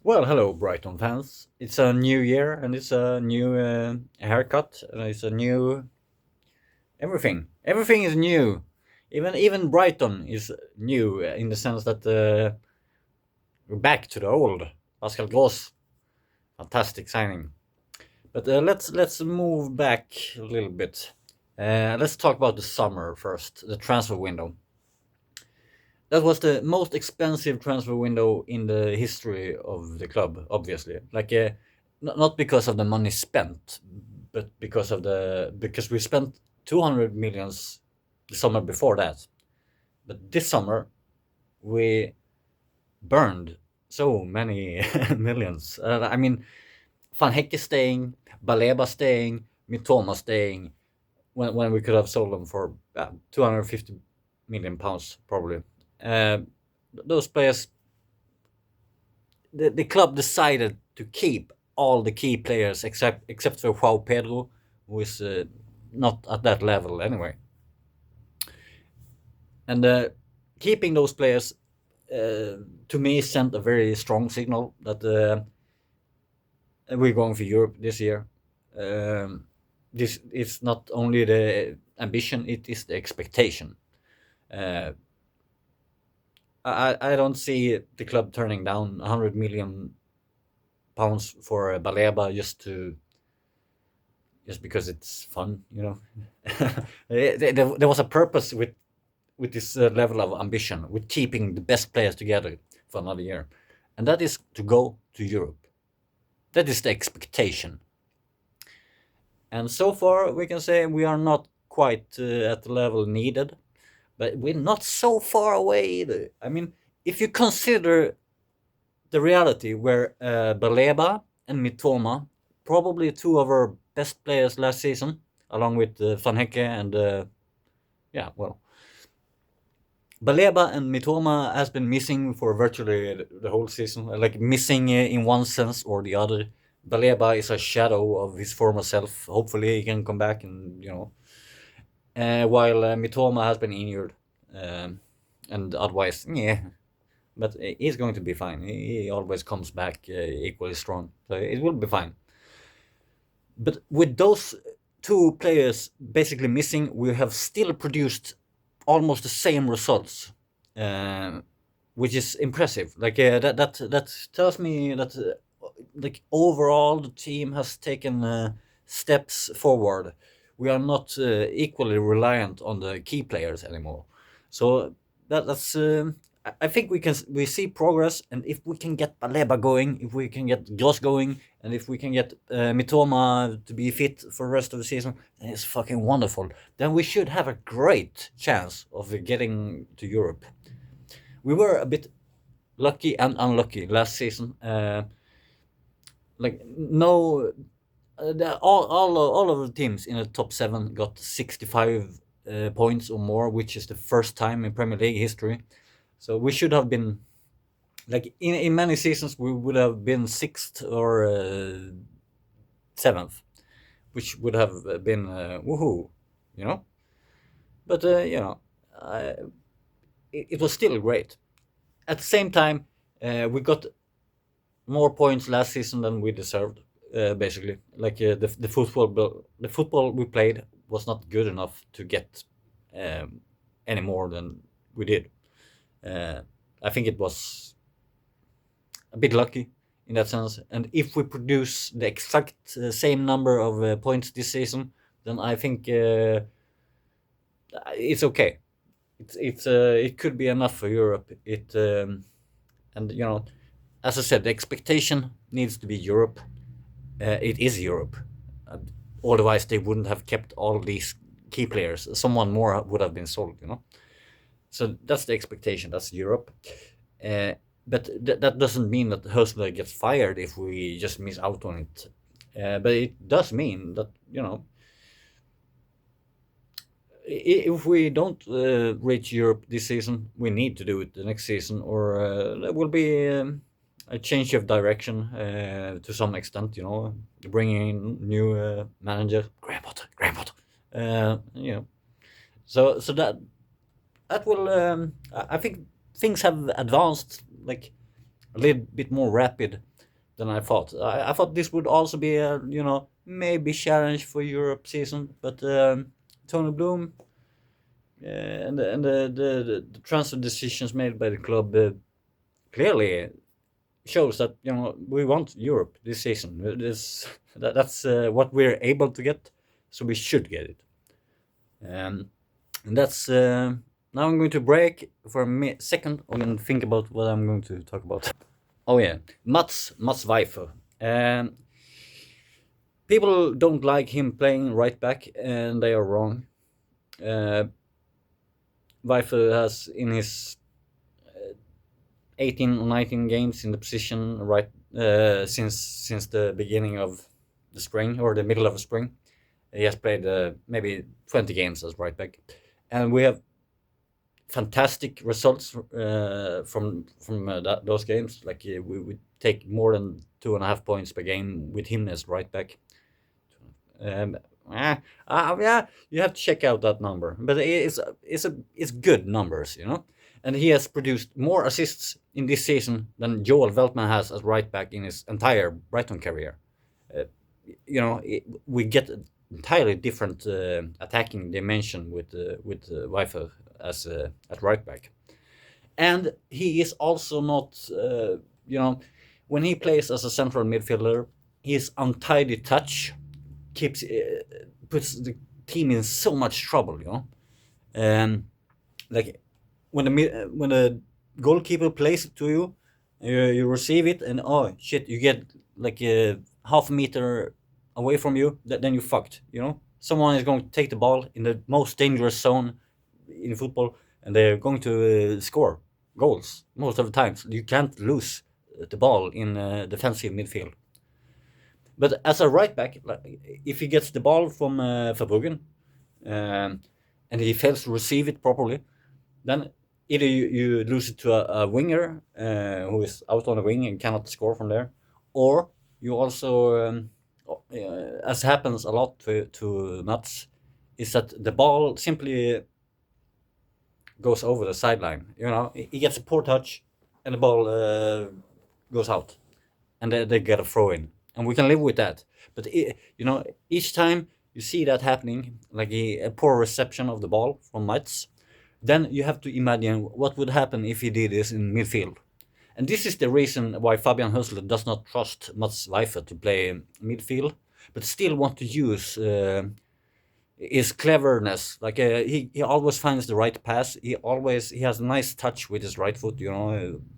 Well, hello, Brighton fans. It's a new year and it's a new haircut and it's a new everything. Everything is new. Even Brighton is new in the sense that we're back to the old. Pascal Gross, fantastic signing. But let's move back a little bit. Let's talk about the summer first, the transfer window. That was the most expensive transfer window in the history of the club, obviously. Not because of the money spent, but because we spent 200 millions the summer before that. But this summer we burned so many millions. I mean, Van Hecke staying, Baleba staying, Mitoma staying, when we could have sold them for 250 million pounds probably. Uh, those players, the club decided to keep all the key players except for Joao Pedro, who is not at that level anyway. And keeping those players, to me, sent a very strong signal that we're going for Europe this year. This is not only the ambition; it is the expectation. Uh, I don't see the club turning down 100 million pounds for Baleba just because it's fun, you know. There was a purpose with this level of ambition, with keeping the best players together for another year, and that is to go to Europe. That is the expectation, and so far we can say we are not quite at the level needed, but we're not so far away either. I mean, if you consider the reality where Baleba and Mitoma, probably two of our best players last season, along with Van Hecke and yeah, well, Baleba and Mitoma has been missing for virtually the whole season, like missing in one sense or the other. Baleba is a shadow of his former self. Hopefully, he can come back and while Mitoma has been injured, and otherwise, yeah, but he's going to be fine. He always comes back equally strong, so it will be fine. But with those two players basically missing, we have still produced almost the same results, uh, which is impressive. That tells me that like overall the team has taken steps forward. We are not equally reliant on the key players anymore. So that's I think we see progress, and if we can get Baleba going, if we can get Gross going, and if we can get Mitoma to be fit for the rest of the season, then it's fucking wonderful. Then we should have a great chance of getting to Europe. We were a bit lucky and unlucky last season. Like no, all of the teams in the top seven got 65 points or more, which is the first time in Premier League history. So we should have been like in many seasons we would have been sixth or seventh, which would have been woohoo, you know. But it was still great. At the same time, we got more points last season than we deserved. Basically, the football we played was not good enough to get any more than we did. Uh, I think it was a bit lucky in that sense. And if we produce the exact same number of points this season, then I think it's okay. It could be enough for Europe. And as I said, the expectation needs to be Europe. It is Europe. Uh, Otherwise, they wouldn't have kept all these key players. Someone more would have been sold. So that's the expectation. That's Europe. Uh, but that doesn't mean that Hösler gets fired if we just miss out on it. But it does mean that if we don't reach Europe this season, we need to do it the next season, or there will be a change of direction to some extent. Bringing in new manager, Graham Potter. You know, so that will. I think things have advanced like a little bit more rapid than I thought. I thought this would also be a maybe challenge for Europe season, but Tony Bloom and the transfer decisions made by the club clearly shows that we want Europe this season. That's what we're able to get, so we should get it. Um, and that's now I'm going to break for a second. I'm going to think about what I'm going to talk about. Oh yeah, Mats Wieffer. People don't like him playing right back, and they are wrong. Uh, Wieffer has in his 18 or 19 games in the position right since the beginning of the spring or the middle of the spring. He has played maybe 20 games as right back, and we have fantastic results from those games. Like we take more than 2.5 points per game with him as right back. Um, yeah, you have to check out that number, but it's good numbers, And he has produced more assists in this season than Joel Veltman has as right back in his entire Brighton career. Uh, we get an entirely different attacking dimension with Wieffer as at right back, and he is also not when he plays as a central midfielder, his untidy touch keeps puts the team in so much trouble, and like when the goalkeeper plays it to you, you receive it, and oh shit, you get like a half a meter away from you, then you fucked. Someone is going to take the ball in the most dangerous zone in football, and they're going to score goals most of the times. You can't lose the ball in defensive midfield. But as a right back, if he gets the ball from Verbruggen and he fails to receive it properly, then either you lose it to a winger who is out on the wing and cannot score from there, or you also, as happens a lot to Mats, is that the ball simply goes over the sideline. He gets a poor touch, and the ball goes out, and they get a throw in, and we can live with that. But each time you see that happening, like a poor reception of the ball from Mats, then you have to imagine what would happen if he did this in midfield. And this is the reason why Fabian Hösler does not trust Mats Wieffer to play midfield, but still want to use his cleverness. Like he always finds the right pass. He has a nice touch with his right foot.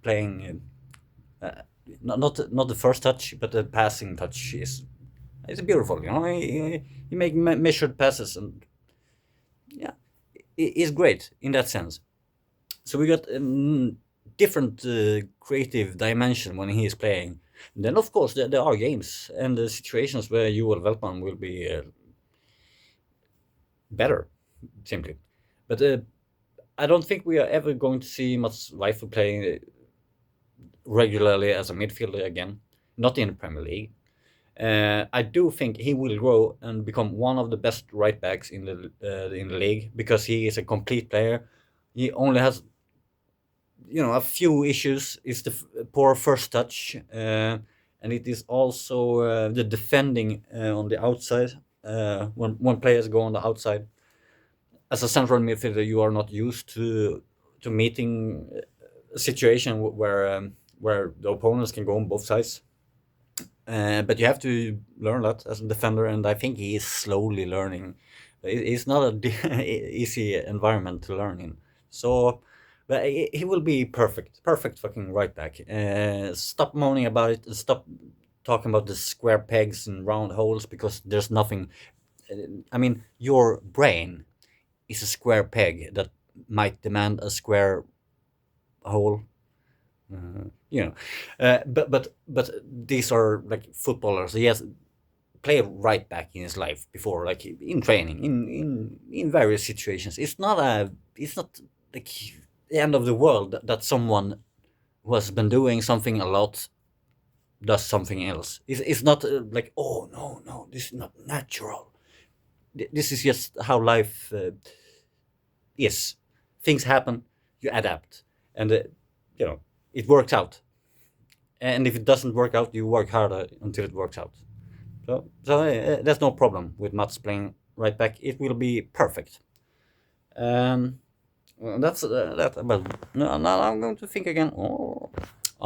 Playing not the first touch, but the passing touch is it's beautiful. He make measured passes, and yeah, it's great in that sense. So we got different creative dimension when he is playing. And then of course there are games and situations where Joel Veltman will be better, simply. But I don't think we are ever going to see Mats Wieffer playing regularly as a midfielder again, not in the Premier League. I do think he will grow and become one of the best right backs in the league, because he is a complete player. He only has a few issues. It's the poor first touch, and it is also the defending on the outside. When players go on the outside, as a central midfielder, you are not used to meeting a situation where the opponents can go on both sides. But you have to learn that as a defender, and I think he is slowly learning. It's not an easy environment to learn in. So, but he will be perfect fucking right back. Stop moaning about it, and stop talking about the square pegs and round holes, because there's nothing. I mean, your brain is a square peg that might demand a square hole. But these are like footballers. He has played right back in his life before, like in training, in various situations. It's not like the end of the world that someone who has been doing something a lot does something else. It's not like, oh no, this is not natural. This is just how life is. Things happen, you adapt, and it works out. and if it doesn't work out, you work harder until it works out. So there's no problem with Mats playing right back. It will be perfect. Um, well, that's that. But no, now I'm going to think again. Oh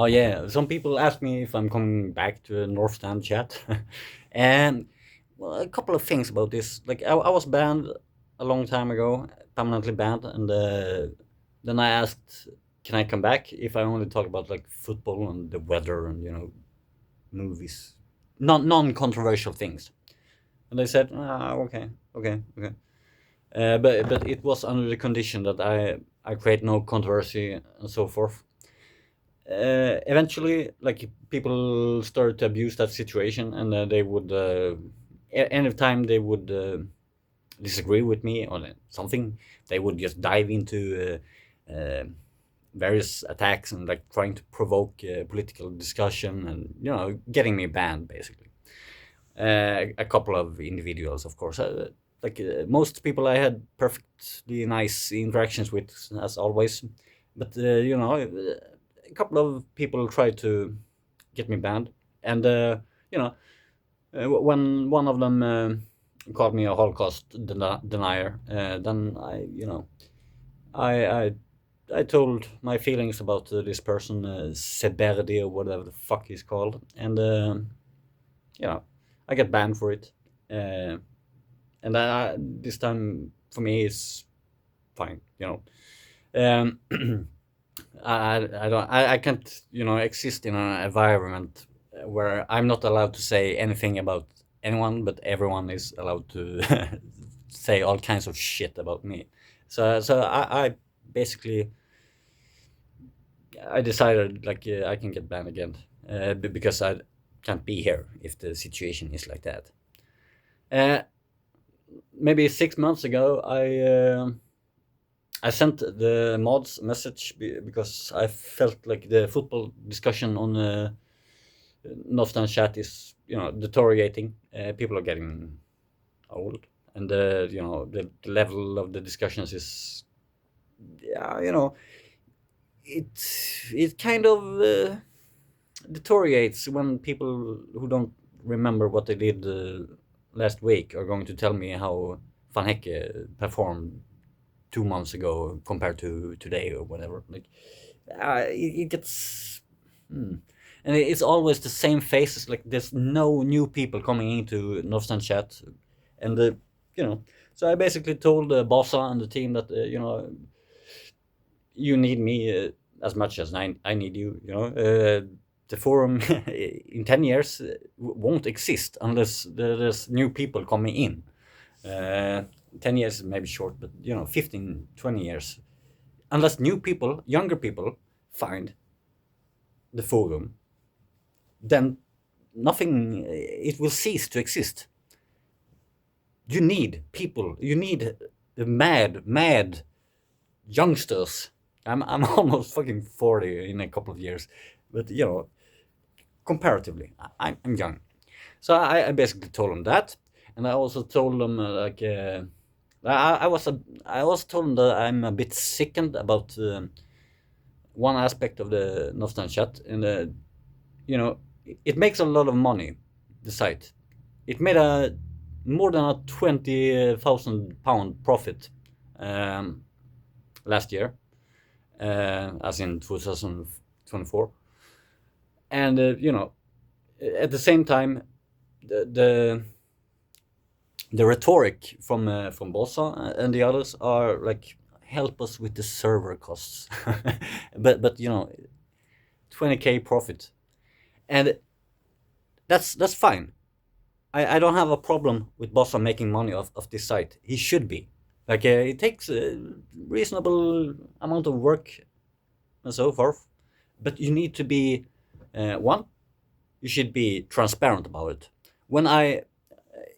yeah. Some people ask me if I'm coming back to the North Stand chat, and well, a couple of things about this. Like I was banned a long time ago, permanently banned, and then I asked, can I come back if I only talk about like football and the weather and movies, non-controversial things. And they said, okay, okay, okay. But it was under the condition that I create no controversy and so forth. Eventually, like people started to abuse that situation, and they would any time they would disagree with me on something, they would just dive into various attacks and like trying to provoke political discussion and getting me banned basically. A couple of individuals, of course. Most people I had perfectly nice interactions with, as always. But a couple of people tried to get me banned, and when one of them called me a Holocaust denier, then I I told my feelings about this person, Seberdi or whatever the fuck he's called, and you know, I get banned for it. Uh, and this time for me is fine. Um, I can't exist in an environment where I'm not allowed to say anything about anyone, but everyone is allowed to say all kinds of shit about me. So I basically I decided like I can get banned again because I can't be here if the situation is like that. Uh, Maybe 6 months ago, I sent the mods a message because I felt like the football discussion on Northern chat is deteriorating. People are getting old, and the level of the discussions is yeah it it kind of deteriorates when people who don't remember what they did last week are going to tell me how Van Hecke performed 2 months ago compared to today or whatever. Like, it gets, and it's always the same faces. Like, there's no new people coming into Northern chat, and you know. So I basically told Bossa and the team that you need me as much as I need you. The forum in 10 years won't exist unless there's new people coming in. 10 years may be short, but 15, 20 years. Unless new people, younger people, find the forum, then nothing, it will cease to exist. You need people, you need the mad youngsters. I'm almost fucking 40 in a couple of years, but comparatively, I'm young. So I basically told them that, and I also told them I also told them that I'm a bit sickened about one aspect of the Nostan chat, and it makes a lot of money. The site, it made a more than a £20,000 profit last year, as in 2024, and at the same time, the the rhetoric from Bossa and the others are like, help us with the server costs, but 20K profit, and that's fine. I don't have a problem with Bossa making money of this site. He should be like it takes a reasonable amount of work and so forth, but you need to be one. You should be transparent about it. When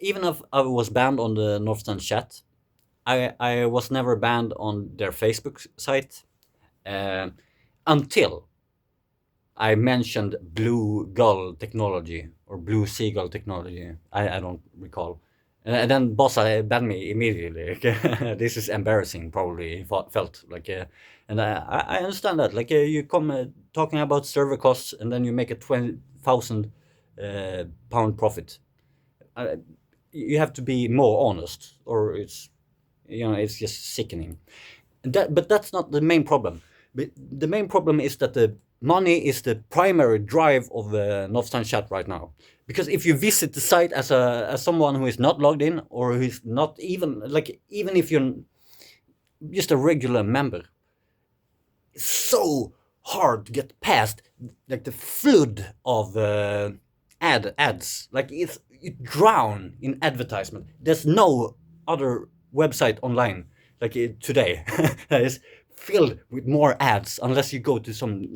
even if I was banned on the Northern chat, I was never banned on their Facebook site uh, until I mentioned Blue Gull technology or Blue Seagull technology. I don't recall. And then Bossa banned me immediately. Like, this is embarrassing, probably felt like, and I understand that. Like, you come talking about server costs, and then you make a 20,000 pound profit. Uh, you have to be more honest, or it's just sickening. But that's not the main problem. But the main problem is that the money is the primary drive of Northtown Chat right now. Because if you visit the site as someone who is not logged in, or who is not even like, even if you're just a regular member, it's so hard to get past like the flood of ads. Like, you drown in advertisement. There's no other website online like today that is filled with more ads, unless you go to some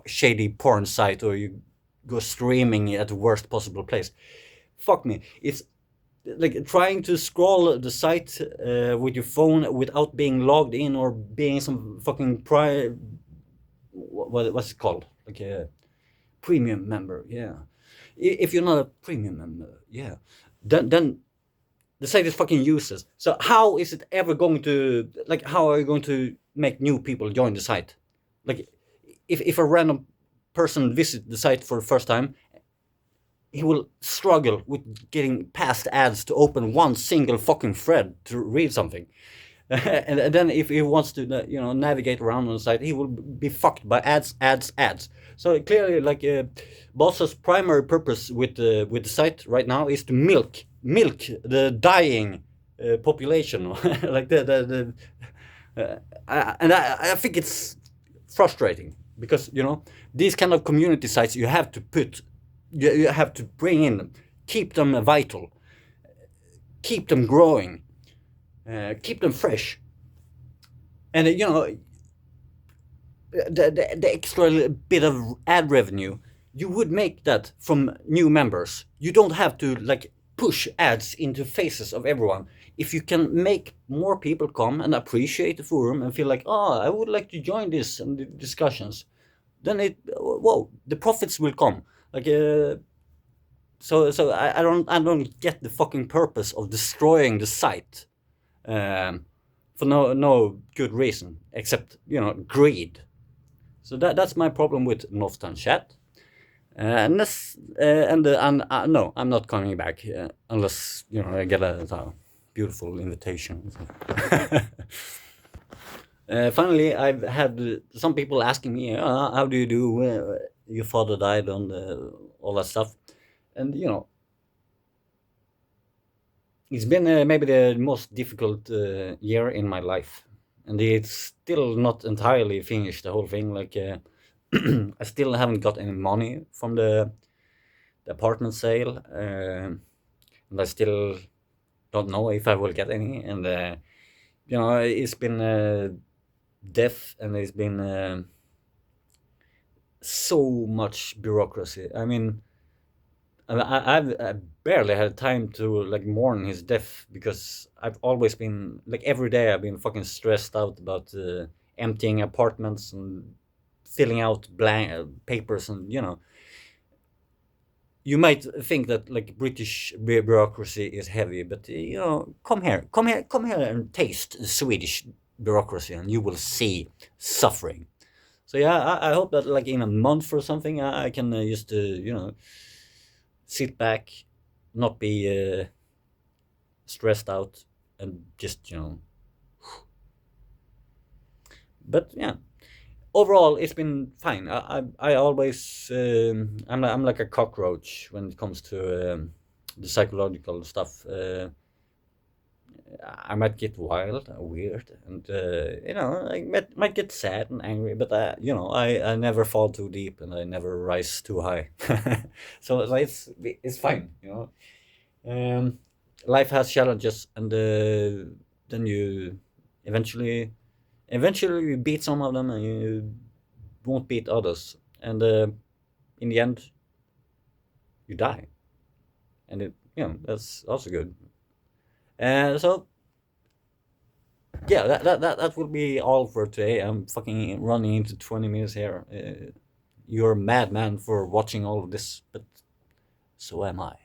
shady porn site, or you go streaming at the worst possible place. Fuck me, it's like trying to scroll the site with your phone without being logged in, or being some fucking what's it called, like a premium member. Yeah, if you're not a premium member, yeah, then the site is fucking useless. So how is it ever going to, like, how are you going to make new people join the site? Like, if a random person visits the site for the first time, he will struggle with getting past ads to open one single fucking thread to read something. And then if he wants to navigate around on the site, he will be fucked by ads. So clearly, like, Bossa's primary purpose with the site right now is to milk the dying population. Like I think it's frustrating, because these kind of community sites, you have to bring in, keep them vital, keep them growing, keep them fresh. And the extra bit of ad revenue, you would make that from new members. You don't have to like push ads into faces of everyone. If you can make more people come and appreciate the forum and feel like, oh, I would like to join this and the discussions, then the profits will come. Like, so I don't get the fucking purpose of destroying the site, for no good reason, except greed. So that's my problem with Northtown Chat. No, I'm not coming back unless I get a beautiful invitation. Finally, I've had some people asking me, "How do you do? Your father died," and all that stuff, and it's been maybe the most difficult year in my life, and it's still not entirely finished, the whole thing. Like, I still haven't got any money from the apartment sale, and I still don't know if I will get any. And it's been death, and it's been so much bureaucracy. I mean, I barely had time to like mourn his death, because I've always been like, every day I've been fucking stressed out about emptying apartments and filling out blank papers, and you might think that like British bureaucracy is heavy, but come here and taste the Swedish bureaucracy, and you will see suffering. So yeah, I hope that like in a month or something, I can just sit back, not be stressed out, and just But yeah, overall it's been fine. I always I'm like a cockroach when it comes to the psychological stuff. I might get wild, weird, and I might get sad and angry, but I never fall too deep, and I never rise too high. So like, it's fine. Life has challenges, and then you eventually you beat some of them, and you won't beat others, and in the end you die, and that's also good. So yeah, that will be all for today. I'm fucking running into 20 minutes here. You're a madman for watching all of this, but so am I.